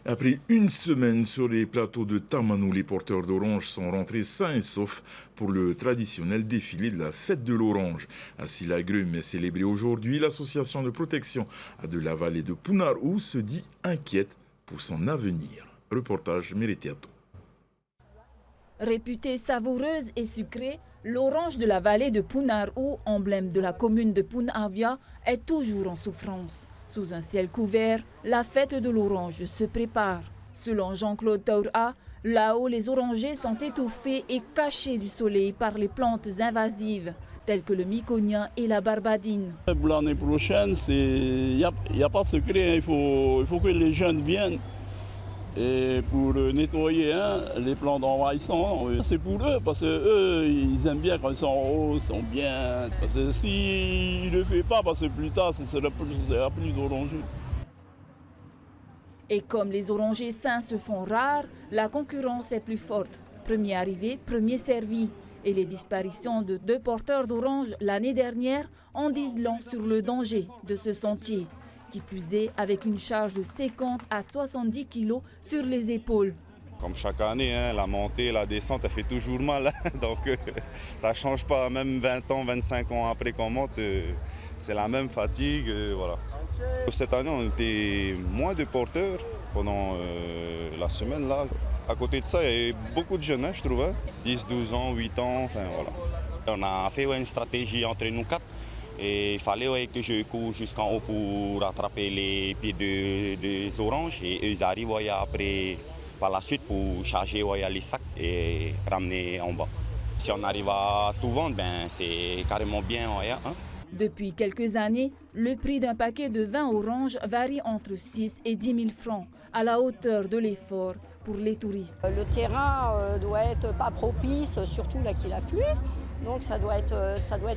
Après une semaine sur les plateaux de Tamanou, les porteurs d'orange sont rentrés sains et saufs pour le traditionnel défilé de la fête de l'orange. À Silagrum est célébré aujourd'hui. L'association de protection de la vallée de Punarou se dit inquiète pour son avenir. Reportage Meretiato. Réputée savoureuse et sucrée, l'orange de la vallée de Punarou, emblème de la commune de Punavia, est toujours en souffrance. Sous un ciel couvert, la fête de l'orange se prépare. Selon Jean-Claude Taura, là-haut, les orangers sont étouffés et cachés du soleil par les plantes invasives, telles que le myconien et la barbadine. Pour l'année prochaine, il n'y a pas de secret, il faut que les jeunes viennent. Et pour nettoyer les plantes d'envahissement, c'est pour eux, parce qu'eux, ils aiment bien quand ils sont hauts, ils sont bien. Parce que s'ils ne le font pas, parce que plus tard, ce sera plus d'orangers. Et comme les orangers sains se font rares, la concurrence est plus forte. Premier arrivé, premier servi. Et les disparitions de 2 porteurs d'orange l'année dernière en disent long sur le danger de ce sentier. Qui plus est avec une charge de 50 à 70 kilos sur les épaules. Comme chaque année, la montée, la descente, elle fait toujours mal. Donc ça ne change pas, même 20 ans, 25 ans après qu'on monte, c'est la même fatigue. Voilà. Cette année, on était moins de porteurs pendant la semaine. Là. À côté de ça, il y a beaucoup de jeunes, je trouve. 10, 12 ans, 8 ans, enfin voilà. On a fait une stratégie entre nous 4. Et il fallait que je cours jusqu'en haut pour attraper les pieds des oranges. Et eux, ils arrivent après, par la suite pour charger les sacs et ramener en bas. Si on arrive à tout vendre, c'est carrément bien. Depuis quelques années, le prix d'un paquet de 20 oranges varie entre 6 et 10 000 francs, à la hauteur de l'effort pour les touristes. Le terrain doit être pas propice, surtout là qu'il a plu. Donc ça doit être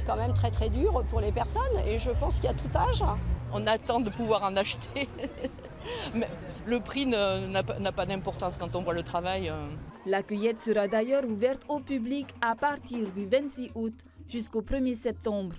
quand même très très dur pour les personnes et je pense qu'il y a tout âge. On attend de pouvoir en acheter. Mais le prix n'a pas d'importance quand on voit le travail. La cueillette sera d'ailleurs ouverte au public à partir du 26 août jusqu'au 1er septembre.